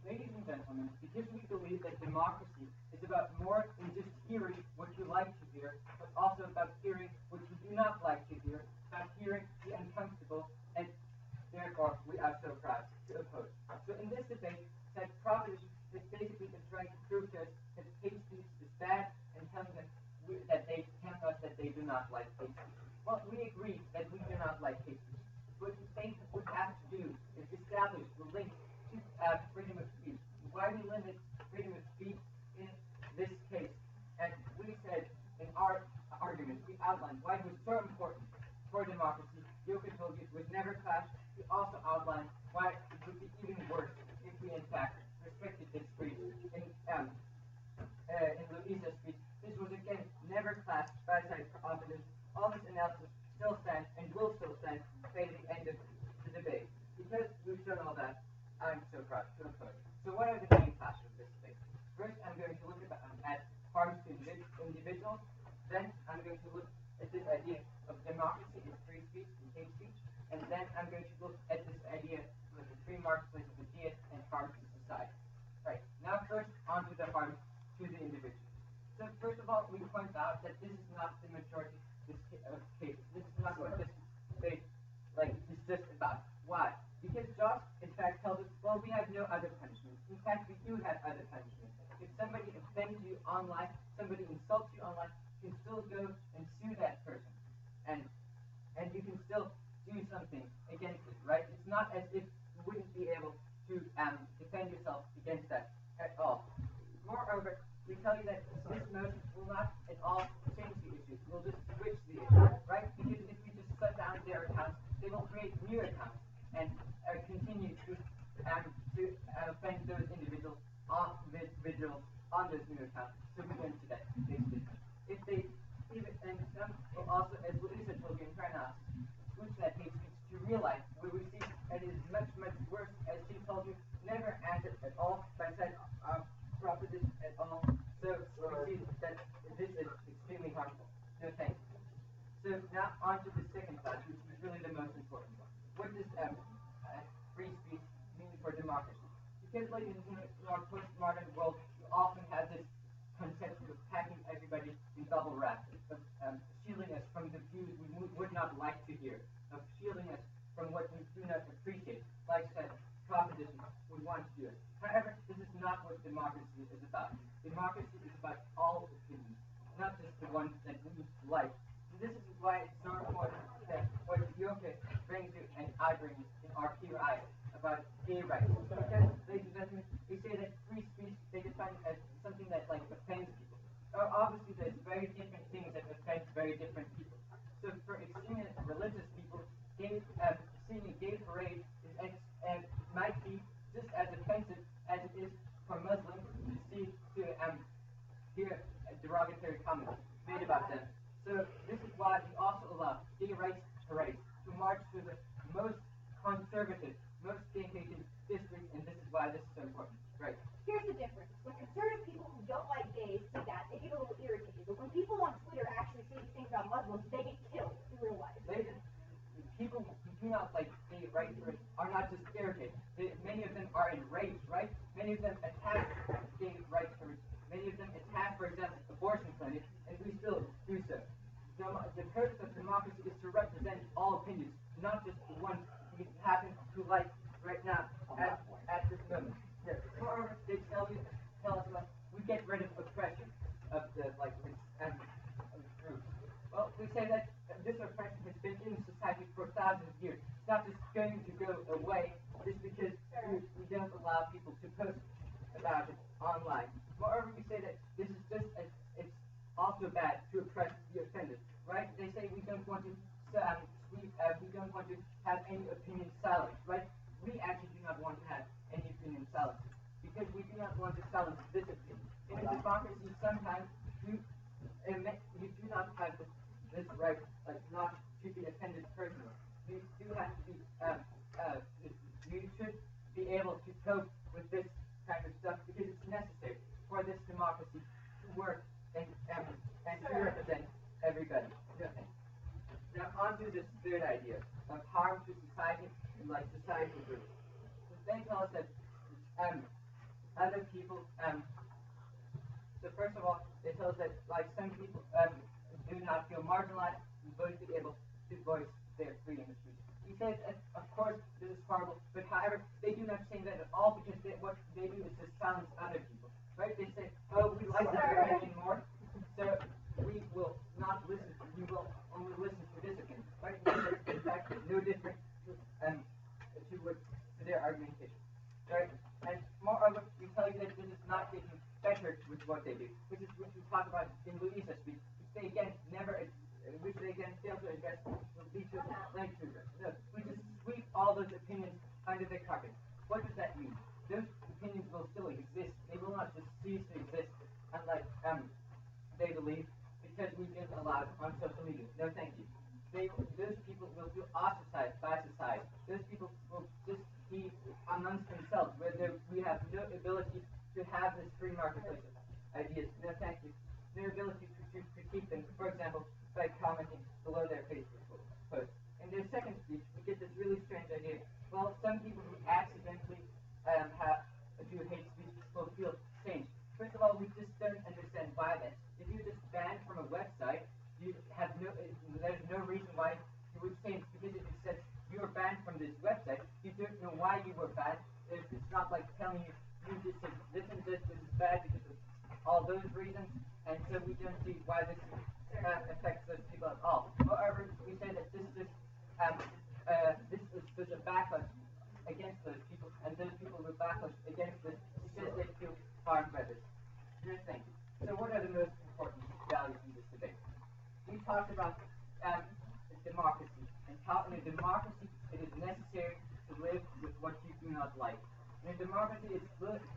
Ladies and gentlemen, because we believe that democracy is about more than just hearing what you like to hear, but also about hearing what you do not like to hear, about hearing the uncomfortable, and therefore we are so proud to oppose. So in this debate, that proposition is basically trying to prove to us that hate speech is bad and telling them us that they do not like hate speech. Well, we agree that we do not like hate speech. What they would have to do is establish the link to freedom of speech. Why we limit freedom of speech in this case. And we said in our argument, we outlined why it was so important for democracy. Yoka told you it would never clash. We also outlined why it would be even worse if we in fact restricted this speech. In Louisa's speech, this was again never clashed by side for opposition. All this analysis still stands and will still stand by the end of the debate. Because we've done all that, I'm so proud to oppose. So what are the main clashes of this debate? First, I'm going to look at harms to individuals. Then I'm going to look at this idea of democracy and free speech and hate speech. And then I'm going to look at this idea of the free marketplace of ideas and harms to society. Right. Now first, on to the harms to the individual. So first of all, we point out that this is not the majority of cases. This is not what this debate is just about. Why? Because Josh, in fact, tells us, well, we have no other punishments. In fact, we do have other punishments. If somebody offends you online, somebody insults you online, you can still go and sue that person. And you can still do something against it, right? It's not as if you wouldn't be able to defend yourself against that at all. Moreover, we tell you that this motion will not at all change the issue. We'll just switch the issue, right? Because if we just shut down their accounts, they will create new accounts and continue to offend those individuals on those new accounts. So we don't see that basically. If they and some will also, as Louisa told you in her analysis, switch that hate speech to real life, where we see that it is much, much worse, as she told you, never answered at all by said proposition at all. So we see that this is extremely harmful. No thanks. So now on to the second class, which is really the most important one. What does free speech mean for democracy? Because, ladies and gentlemen, in our postmodern world, you often have this concept of packing everybody in bubble wrap, of shielding us from the views we would not like to hear, of shielding us from what we do not appreciate, like said proposition we want to do it. However, this is not what democracy is about. Democracy is about all opinions, not just the ones that we like. And this is why it's so important that what Yoke brings you and I bring you in our PRI about gay rights. Because, ladies and gentlemen, we say that free speech, they define it as something that offends people. Obviously, there's very different things that offend very different people. So for extreme religious people, seeing a gay parade might be just as offensive as it is for Muslims to hear derogatory comments made about them. So this is why we also allow gay rights parades to march through the most conservative, most gay-hated districts, and this is why this is so important. Right. Here's the difference. When conservative people who don't like gays see that, they get a little irritated. But when people on Twitter actually say these things about Muslims, they get killed in real life. People who do not like gay rights are not just irritated. Many of them are enraged, right? Many of them attack gay rights. Many of them attack, for example, abortion clinics, and we still do so. The purpose of democracy is to represent all opinions, not just the ones we happen to like right now at this moment. Moreover, they tell us we get rid of oppression of the groups. Well, we say that this oppression has been in society for thousands of years. It's not just going to go away just because we don't allow people to post about it online. Moreover, we say that this is just it's also bad to oppress the offended, right? They say we don't want to we don't want to have any opinion silenced, right? We actually do not want to have any opinion silenced because we do not want to silence this opinion. In a democracy, sometimes you do not have this right, not to be offended personally. You do have to be you should be able to cope with this kind of stuff because it's necessary for this democracy to work and to represent everybody. Okay. Now on to this third idea of harm to society and like societal groups. So they tell us that other people so first of all they tell us that like some people do not feel marginalized and would be able to voice their freedom of speech. He says of course this is horrible, but however they do not say that at all because what they do is to silence other people. Right? They say, oh, we like that opinion more, so we will not listen. We will only listen to this opinion. Right? In fact, it's no different to their argumentation. Right? And moreover, we tell you that this is not getting better with what they do, which we talk about in Louisa's speech, which they again fail to address, will lead to late to this. So we just sweep all those opinions under the carpet. What does that mean? Those opinions will still exist. They will not just cease to exist, unlike they believe, because we've been allowed on social media. No, thank you. Those people will feel ostracized by society. Those people will just be amongst themselves, where we have no ability to have this free marketplace of ideas. No, thank you. No ability to critique them, for example, by commenting below their Facebook posts. In their second speech, we get this really strange idea. Well, some people who accidentally do hate speech will feel changed. First of all, we just don't understand why that. If you're just banned from a website, there's no reason why you would change, because if you said you were banned from this website, you don't know why you were banned. It's not like telling you just said this is bad because of all those reasons, and so we don't see why this affects those people at all. However, we say that this is a backlash against those people, and those people will backlash against this because they feel harmed by this. Here's the thing. So what are the most important values in this debate? We talked about democracy, and how in a democracy it is necessary to live with what you do not like. In a democracy it's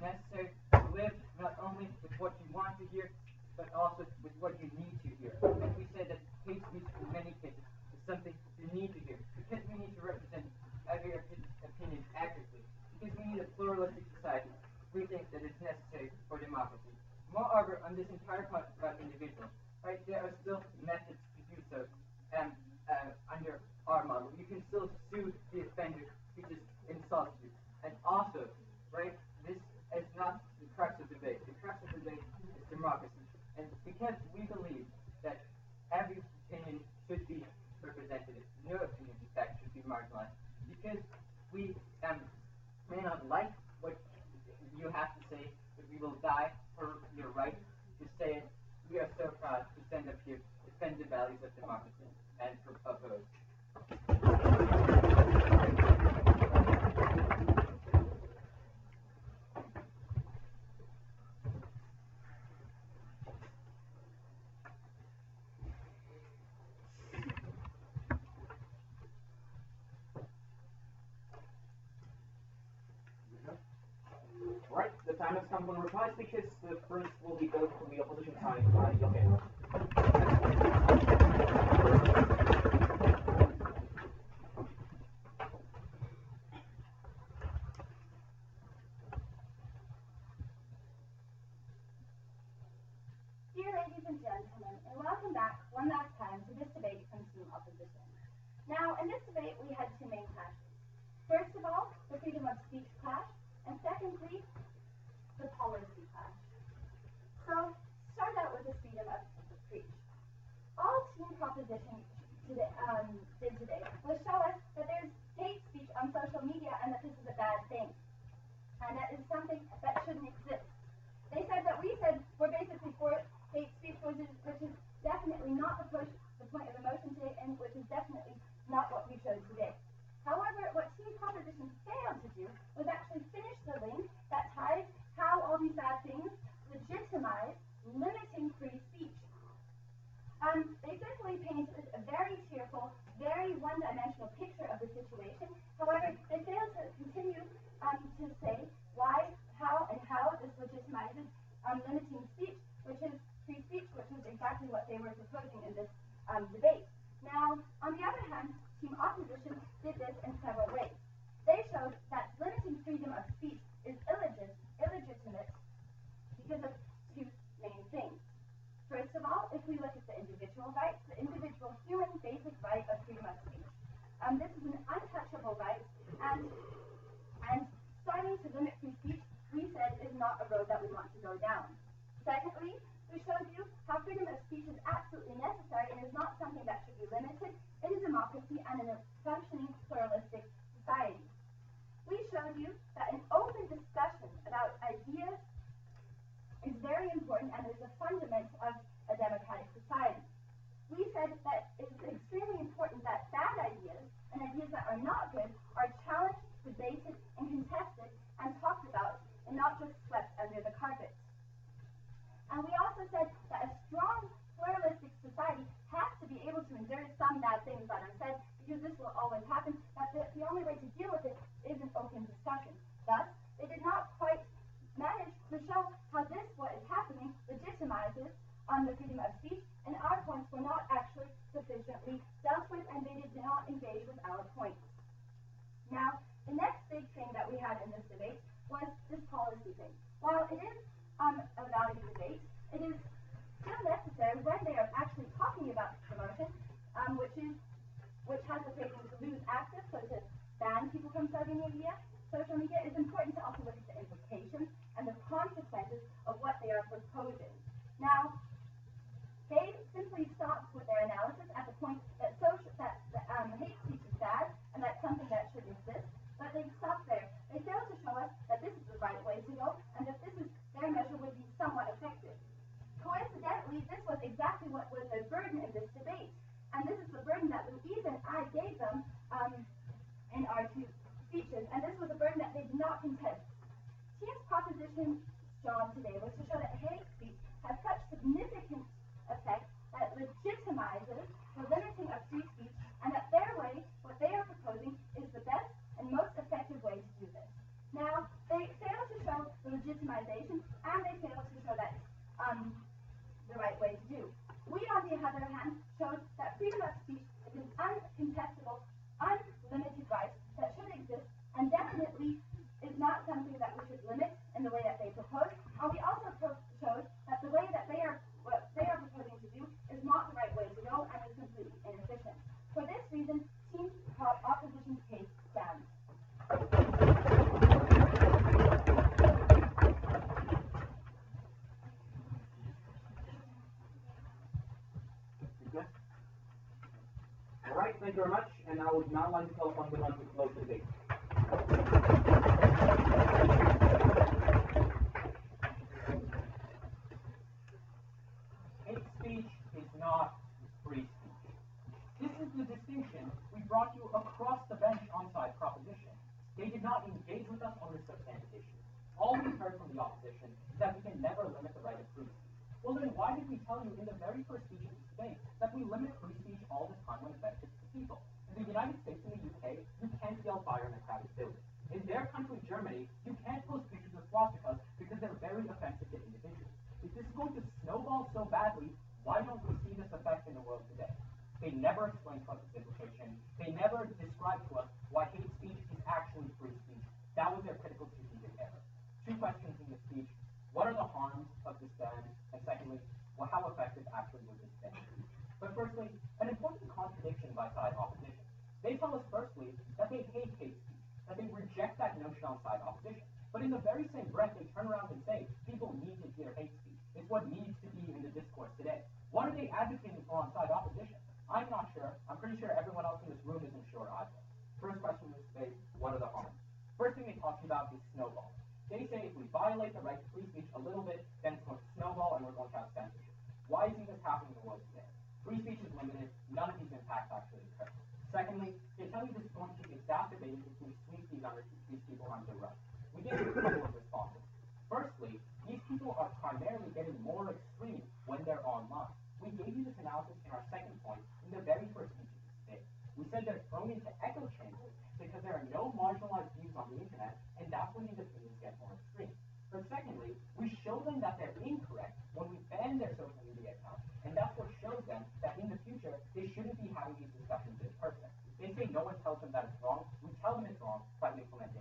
necessary to live not only with what you want to hear, but also with what you need to hear. And we say that hate speech in many cases is something you need to hear, because we need to represent every opinion accurately, because we need a pluralistic society. We think that it's necessary for democracy. Moreover, on this entire part about individuals, right, there are still methods to do so under our model. You can still sue the offender who just insults you. And also, right, this is not the crux of debate. The crux of debate is democracy. And because we believe that every opinion should be represented, no opinion, in fact, should be marginalized, because we may not like what you have to say, but we will die for your right to say it. We are so proud to stand up here, defend the values of democracy, and oppose. Right, the time has come for the reply speeches. The first will be both from the opposition side. Okay. Dear ladies and gentlemen, and welcome back one last time to this debate from Team Opposition. Now, in this debate, we had two main clashes. First of all, the freedom of speech clash, and secondly, the policy clash. So, start out with the freedom of speech. All Team Proposition did today was show us that there's hate speech on social media and that this is a bad thing, and that is something that shouldn't exist. They said that we said we're basically for hate speech, which is definitely not the point of the motion today, and which is definitely not what we showed today. However, what Team Proposition failed to do was actually finish the link that ties how all these bad things legitimize limiting free speech. They simply painted a very tearful, very one-dimensional picture of the situation. However, they failed to continue to say why, how this legitimizes limiting speech, which is free speech, which is exactly what they were proposing in this debate. Now, on the other hand, Team Opposition did this in several ways. showed that limiting freedom of speech is illegitimate because of two main things. First of all, if we look at the individual rights, the individual human basic right of freedom of speech. This is an untouchable right, and starting to limit free speech, we said, is not a road that we want to go down. Secondly, we showed you how freedom of speech is absolutely necessary and is not something that should be limited in a democracy and in a functioning pluralistic society. We showed you that an open discussion about ideas is very important and is a fundament of a democratic society. We said that it is extremely important that bad ideas and ideas that are not good are challenged, debated, and contested and talked about, and not just swept under the carpet. And we also said that a strong pluralistic society has to be able to endure some bad things that are said, because this will always happen, but the only way to deal with it is an open discussion. Thus, they did not quite manage to show how this, what is happening, legitimizes the freedom of speech, and our points were not actually sufficiently dealt with, and they did not engage with our points. Now, the next big thing that we had in this debate was this policy thing. While it is a valid debate, it is still necessary when they are actually talking about promotion, which has the potential to lose access, so to ban people from social media. Social media is important to also look at the implications and the consequences of what they are proposing. Now, they simply stopped with their analysis at the point that hate speech is bad and that's something that should exist, but they stopped there. They failed to show us that this is the right way to go and that their measure would be somewhat effective. Coincidentally, this was exactly what was their burden in this debate, and this is the burden that Louise and I gave them in our two speeches, and this was a burden that they did not contest. Team's proposition's job today was to show that hate speech has such significant effect that it legitimizes the limiting of free speech, and that their way, what they are proposing, is the best and most effective way to do this. Now, they fail to show the legitimization, and they fail to show that the right way to do. We, on the other hand, showed that freedom of speech is an uncontestable, unlimited right that should exist, and definitely is not something that we should limit in the way that they propose. And we also showed that the way that what they are proposing to do is not the right way to go and is completely inefficient. For this reason, Team Opposition's case stands. All right, thank you very much. And I would now like to call upon Milan to close the debate. Hate speech is not free speech. This is the distinction we brought you across the bench on side proposition. They did not engage with us on this substantive issue. All we heard from the opposition is that we can never limit the right of free speech. Well, then why did we tell you in the very first speech of this debate that we limit free speech all the time when it benefits the people? In the United States and the UK, you can't yell fire in a crowded building. In their country, Germany, you can't post pictures of swastikas because they're very offensive to individuals. If this is going to snowball so badly, why don't we see this effect in the world today? They never explained to us its implication. They never described to us why hate speech is actually free speech. That was their critical strategic error. Two questions in the speech. What are the harms of this ban? And secondly, how effective actually was this ban? But firstly, an important contradiction by side opposition. They tell us firstly that they hate speech, that they reject that notion on side opposition. But in the very same breath, they turn around and say people need to hear hate speech. It's what needs to be in the discourse today. What are they advocating for on side opposition? I'm not sure. I'm pretty sure everyone else in this room isn't sure either. First question was today, what are the harms? First thing they talked about is snowball. They say if we violate the right to free speech a little bit, then it's going to snowball and we're going to have censorship. Why is this happening in the world today? Free speech is limited. None of these impacts actually occur. Secondly, they tell you this is going to be exacerbated if we sweep these people under the rug. We gave you a couple of responses. Firstly, these people are primarily getting more extreme when they're online. We gave you this analysis in our second point in the very first speech of this debate. We said they're thrown into echo chambers because there are no marginalized views on the internet, and that's when these opinions get more extreme. But secondly, we show them that they're incorrect when we ban their social media accounts, and that's what shows them that in the future, they shouldn't be having these discussions in person. They say no one tells them that it's wrong. We tell them it's wrong by implementing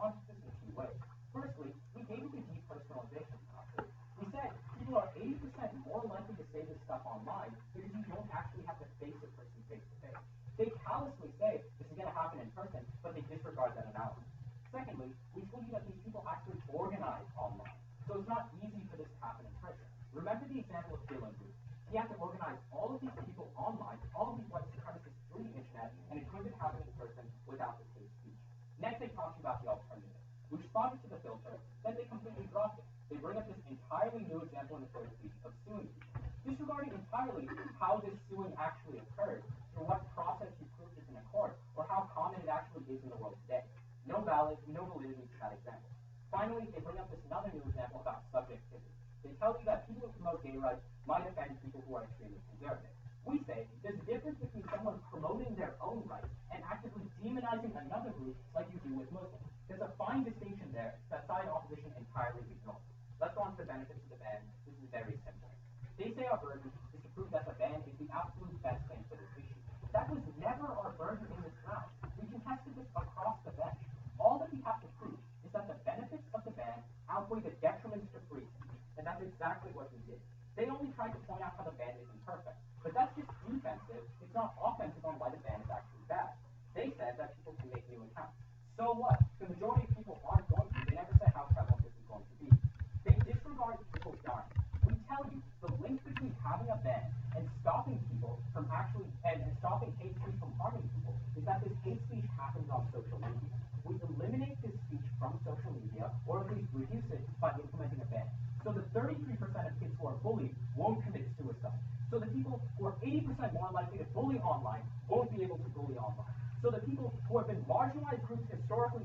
responded to this in two ways. Firstly, we gave it a depersonalization concept. We said people are 80% more likely to say this stuff online because you don't actually have to face a person face to face. They callously say this is going to happen in person, but they disregard that analysis. Secondly, we told you that these people actually organize online, so it's not easy for this to happen in person. Remember the example of Dylan Booth. He had to organize all of these people online, all of these white supremacists through the internet, and it couldn't happen in person without this hate speech. Next, they talked about the alternative. We responded to the filter, then they completely dropped it. They bring up this entirely new example in the third speech of suing people, disregarding entirely how this suing actually occurred, through what process you proved this in a court, or how common it actually is in the world today. No validity to that example. Finally, they bring up this another new example about subjectivity. They tell you that people who promote gay rights might offend people who are extremely conservative. We say there's a difference between someone promoting their own rights and actively demonizing another group like you do with Muslims. There's a fine distinction there that side opposition entirely ignores. Let's go on to the benefits of the ban. This is very simple. They say our burden is to prove that the ban is the absolute best thing for this issue. That was never our burden in this round. We contested this across the bench. All that we have to prove is that the benefits of the ban outweigh the detriments to free speech, and that's exactly what we did. They only tried to point out how the ban is imperfect, but that's just defensive. It's not offensive on why the ban is actually bad. They said that people can make new accounts. So what? The majority of people aren't going to. They never say how prevalent this is going to be. They disregard people's dying. We tell you the link between having a ban and stopping people from actually and stopping hate speech from harming people is that this hate speech happens on social media. We eliminate this speech from social media, or at least reduce it by implementing a ban. So the 33% of kids who are bullied won't commit suicide. So the people who are 80% more likely to bully online won't be able to bully online. So the people who have been marginalized groups historically